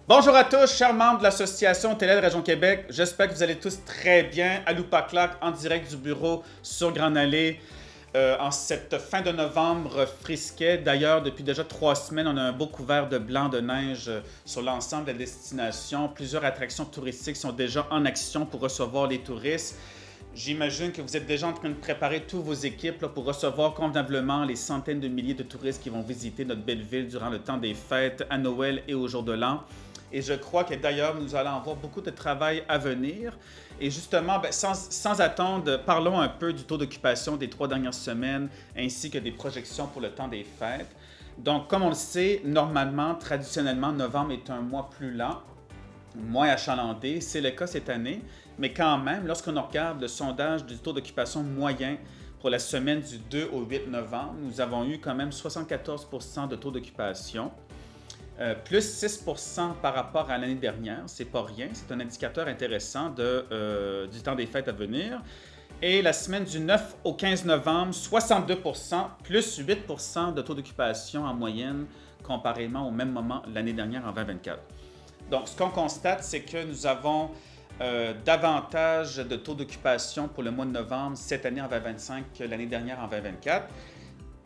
Bonjour à tous, chers membres de l'Association hôtelière de Région Québec. J'espère que vous allez tous très bien. Aloupa Clark en direct du bureau sur Grande Allée en cette fin de novembre frisquet. D'ailleurs, depuis déjà 3 semaines, on a un beau couvert de blanc de neige sur l'ensemble de la destination. Plusieurs attractions touristiques sont déjà en action pour recevoir les touristes. J'imagine que vous êtes déjà en train de préparer toutes vos équipes pour recevoir convenablement les centaines de milliers de touristes qui vont visiter notre belle ville durant le temps des fêtes, à Noël et au jour de l'an. Et je crois que d'ailleurs, nous allons avoir beaucoup de travail à venir. Et justement, sans attendre, parlons un peu du taux d'occupation des 3 dernières semaines ainsi que des projections pour le temps des fêtes. Donc, comme on le sait, normalement, traditionnellement, novembre est un mois plus lent, moins achalandé. C'est le cas cette année. Mais quand même, lorsqu'on regarde le sondage du taux d'occupation moyen pour la semaine du 2 au 8 novembre, nous avons eu quand même 74 % de taux d'occupation. Plus 6 % par rapport à l'année dernière, c'est pas rien, c'est un indicateur intéressant du temps des fêtes à venir. Et la semaine du 9 au 15 novembre, 62 %, plus 8 % de taux d'occupation en moyenne, comparément au même moment l'année dernière en 2024. Donc, ce qu'on constate, c'est que nous avons davantage de taux d'occupation pour le mois de novembre cette année en 2025 que l'année dernière en 2024.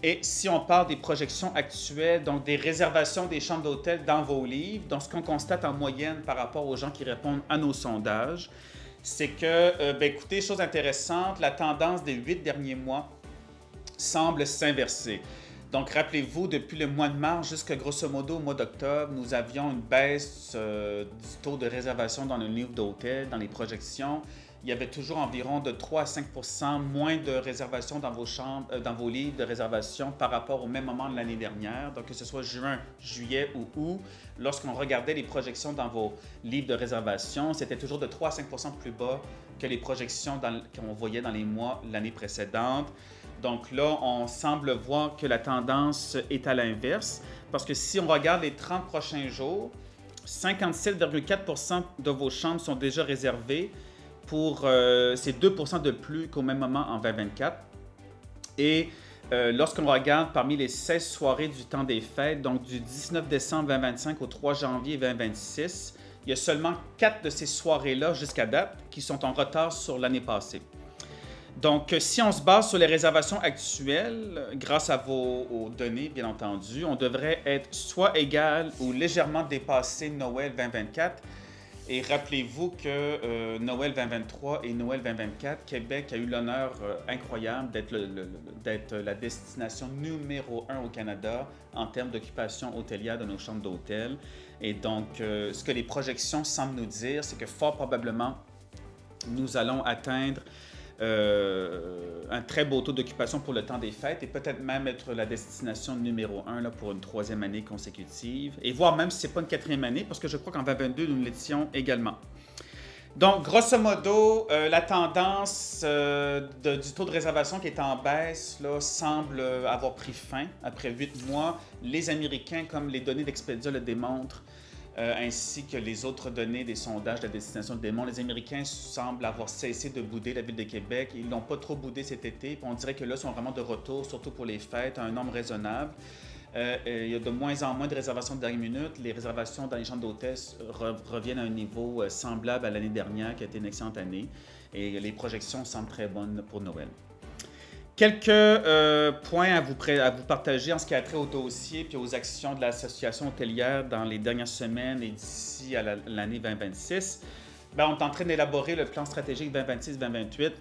Et si on parle des projections actuelles, donc des réservations des chambres d'hôtel dans vos livres, donc ce qu'on constate en moyenne par rapport aux gens qui répondent à nos sondages, c'est que, écoutez, chose intéressante, la tendance des 8 derniers mois semble s'inverser. Donc, rappelez-vous, depuis le mois de mars jusqu'à grosso modo au mois d'octobre, nous avions une baisse du taux de réservation dans nos livres d'hôtel, dans les projections. Il y avait toujours environ de 3 à 5 % moins de réservations dans vos chambres, dans vos livres de réservation par rapport au même moment de l'année dernière. Donc, que ce soit juin, juillet ou août, lorsqu'on regardait les projections dans vos livres de réservation, c'était toujours de 3 à 5 % plus bas que les projections qu'on voyait dans les mois l'année précédente. Donc là, on semble voir que la tendance est à l'inverse, parce que si on regarde les 30 prochains jours, 57,4 % de vos chambres sont déjà réservées. C'est 2 % de plus qu'au même moment en 2024. Et lorsqu'on regarde parmi les 16 soirées du temps des fêtes, donc du 19 décembre 2025 au 3 janvier 2026, il y a seulement 4 de ces soirées-là jusqu'à date qui sont en retard sur l'année passée. Donc, si on se base sur les réservations actuelles, grâce à vos données, bien entendu, on devrait être soit égal ou légèrement dépassé Noël 2024. Et rappelez-vous que Noël 2023 et Noël 2024, Québec a eu l'honneur incroyable d'être la destination numéro 1 au Canada en termes d'occupation hôtelière de nos chambres d'hôtel. Et donc, ce que les projections semblent nous dire, c'est que fort probablement, nous allons atteindre un très beau taux d'occupation pour le temps des fêtes et peut-être même être la destination numéro 1 pour une 3e année consécutive, et voire même si ce n'est pas une 4e année, parce que je crois qu'en 2022, nous l'étions également. Donc, grosso modo, la tendance du taux de réservation qui est en baisse là, semble avoir pris fin après 8 mois. Les Américains, comme les données d'Expedia le démontrent, ainsi que les autres données des sondages de la destination le démontrent, les Américains semblent avoir cessé de bouder la ville de Québec. Ils n'ont pas trop boudé cet été. Puis on dirait que là, ils sont vraiment de retour, surtout pour les fêtes, à un nombre raisonnable. Il y a de moins en moins de réservations de dernière minute. Les réservations dans les chambres d'hôtel reviennent à un niveau semblable à l'année dernière, qui a été une excellente année. Et les projections semblent très bonnes pour Noël. Quelques points à vous partager en ce qui a trait au dossier puis aux actions de l'Association hôtelière dans les dernières semaines et d'ici à l'année 2026. On est en train d'élaborer le plan stratégique 2026-2028.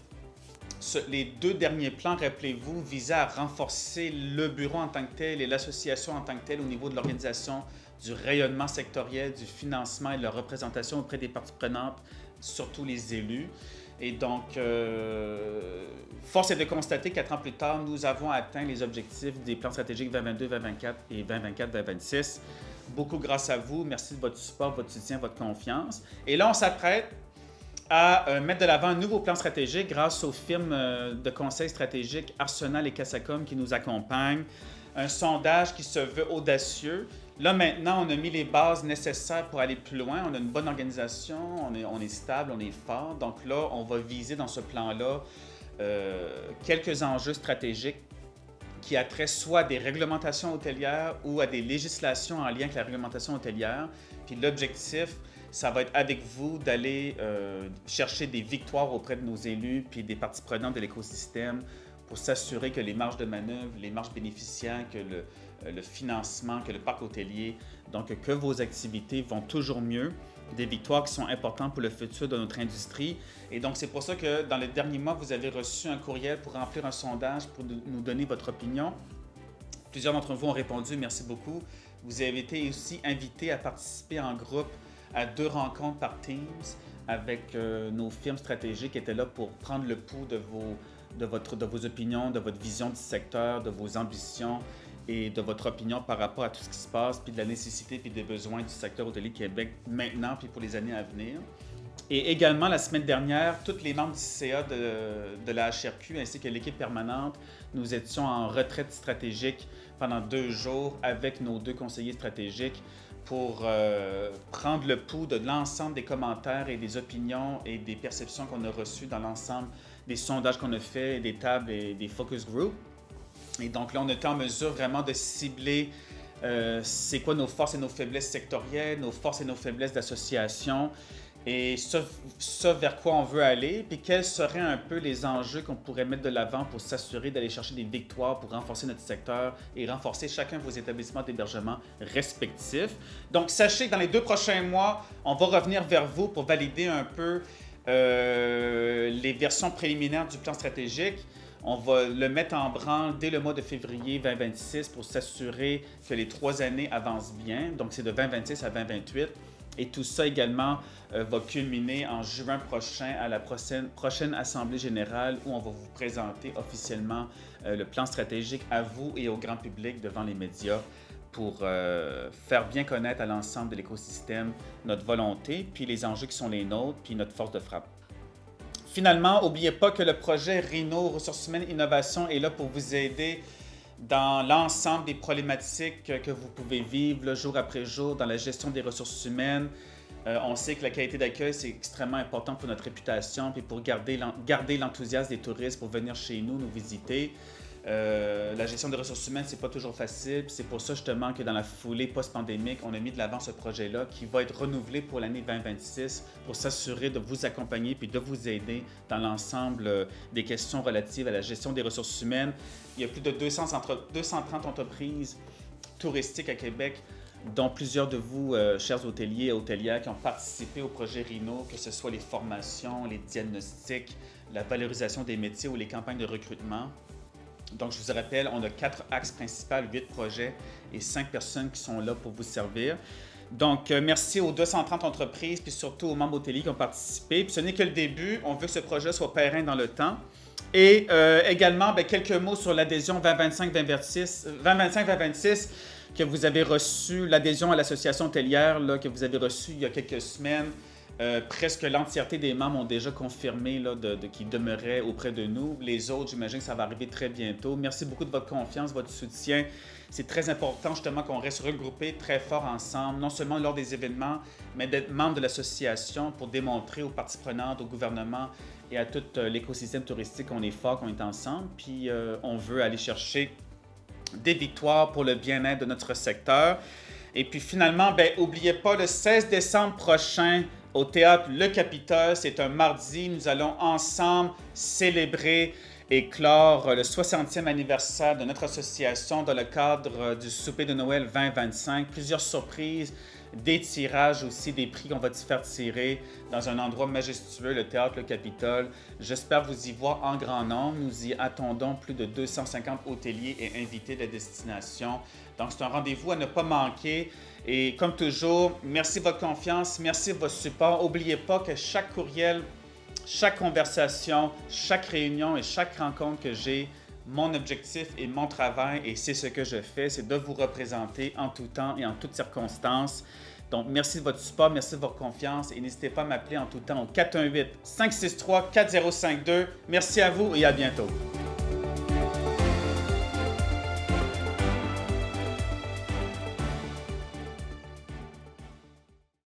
Les 2 derniers plans, rappelez-vous, visaient à renforcer le bureau en tant que tel et l'association en tant que telle au niveau de l'organisation, du rayonnement sectoriel, du financement et de la représentation auprès des parties prenantes, surtout les élus. Et donc, force est de constater qu'4 ans plus tard, nous avons atteint les objectifs des plans stratégiques 2022-2024 et 2024-2026. Beaucoup grâce à vous. Merci de votre support, votre soutien, votre confiance. Et là, on s'apprête à mettre de l'avant un nouveau plan stratégique grâce aux firmes de conseil stratégique Arsenal et Cassacom qui nous accompagnent. Un sondage qui se veut audacieux. Là, maintenant, on a mis les bases nécessaires pour aller plus loin. On a une bonne organisation, on est stable, on est fort. Donc là, on va viser dans ce plan-là quelques enjeux stratégiques qui a trait soit à des réglementations hôtelières ou à des législations en lien avec la réglementation hôtelière Puis l'objectif, ça va être avec vous d'aller chercher des victoires auprès de nos élus puis des parties prenantes de l'écosystème pour s'assurer que les marges de manœuvre, les marges bénéficiaires, que le financement, que le parc hôtelier, donc que vos activités vont toujours mieux, des victoires qui sont importantes pour le futur de notre industrie. Et donc, c'est pour ça que dans les derniers mois, vous avez reçu un courriel pour remplir un sondage pour nous donner votre opinion. Plusieurs d'entre vous ont répondu, merci beaucoup. Vous avez été aussi invités à participer en groupe à 2 rencontres par Teams avec nos firmes stratégiques qui étaient là pour prendre le pouls de vos opinions, de votre vision du secteur, de vos ambitions et de votre opinion par rapport à tout ce qui se passe, puis de la nécessité puis des besoins du secteur hôtelier Québec maintenant puis pour les années à venir. Et également, la semaine dernière, tous les membres du CA de la HRQ ainsi que l'équipe permanente, nous étions en retraite stratégique pendant 2 jours avec nos 2 conseillers stratégiques pour prendre le pouls de l'ensemble des commentaires et des opinions et des perceptions qu'on a reçues dans l'ensemble des sondages qu'on a fait, des tables et des focus groups. Et donc là, on était en mesure vraiment de cibler c'est quoi nos forces et nos faiblesses sectorielles, nos forces et nos faiblesses d'association, et ce vers quoi on veut aller, puis quels seraient un peu les enjeux qu'on pourrait mettre de l'avant pour s'assurer d'aller chercher des victoires pour renforcer notre secteur et renforcer chacun de vos établissements d'hébergement respectifs. Donc, sachez que dans les 2 prochains mois, on va revenir vers vous pour valider un peu les versions préliminaires du plan stratégique. On va le mettre en branle dès le mois de février 2026 pour s'assurer que les 3 années avancent bien. Donc, c'est de 2026 à 2028. Et tout ça également va culminer en juin prochain à la prochaine Assemblée générale où on va vous présenter officiellement le plan stratégique à vous et au grand public devant les médias pour faire bien connaître à l'ensemble de l'écosystème notre volonté, puis les enjeux qui sont les nôtres, puis notre force de frappe. Finalement, n'oubliez pas que le projet RINO, Ressources humaines Innovation, est là pour vous aider dans l'ensemble des problématiques que vous pouvez vivre là, jour après jour dans la gestion des ressources humaines. On sait que la qualité d'accueil, c'est extrêmement important pour notre réputation puis pour garder l'enthousiasme des touristes pour venir chez nous visiter. La gestion des ressources humaines, c'est pas toujours facile. C'est pour ça justement que dans la foulée post-pandémique, on a mis de l'avant ce projet-là qui va être renouvelé pour l'année 2026 pour s'assurer de vous accompagner puis de vous aider dans l'ensemble des questions relatives à la gestion des ressources humaines. Il y a plus de 230 entreprises touristiques à Québec, dont plusieurs de vous, chers hôteliers et hôtelières, qui ont participé au projet RINO, que ce soit les formations, les diagnostics, la valorisation des métiers ou les campagnes de recrutement. Donc, je vous rappelle, on a 4 axes principaux, 8 projets et 5 personnes qui sont là pour vous servir. Donc, merci aux 230 entreprises, puis surtout aux membres hôteliers qui ont participé. Puis ce n'est que le début. On veut que ce projet soit pérenne dans le temps. Et également, quelques mots sur l'adhésion 2025-2026 que vous avez reçu, l'adhésion à l'association hôtelière là, que vous avez reçue il y a quelques semaines. Presque l'entièreté des membres ont déjà confirmé là, qu'ils demeuraient auprès de nous. Les autres, j'imagine que ça va arriver très bientôt. Merci beaucoup de votre confiance, votre soutien. C'est très important justement qu'on reste regroupés très fort ensemble, non seulement lors des événements, mais d'être membre de l'association pour démontrer aux parties prenantes, au gouvernement et à tout l'écosystème touristique qu'on est fort, qu'on est ensemble. Puis on veut aller chercher des victoires pour le bien-être de notre secteur. Et puis finalement, n'oubliez pas, le 16 décembre prochain, au Théâtre Le Capitole, c'est un mardi, nous allons ensemble célébrer et clore le 60e anniversaire de notre association dans le cadre du souper de Noël 2025. Plusieurs surprises, des tirages aussi, des prix qu'on va faire tirer dans un endroit majestueux, le Théâtre Le Capitole. J'espère vous y voir en grand nombre. Nous y attendons plus de 250 hôteliers et invités de la destination. Donc, c'est un rendez-vous à ne pas manquer. Et comme toujours, merci de votre confiance, merci de votre support. N'oubliez pas que chaque courriel, chaque conversation, chaque réunion et chaque rencontre que j'ai, mon objectif et mon travail, et c'est ce que je fais, c'est de vous représenter en tout temps et en toutes circonstances. Donc, merci de votre support, merci de votre confiance et n'hésitez pas à m'appeler en tout temps au 418-563-4052. Merci à vous et à bientôt.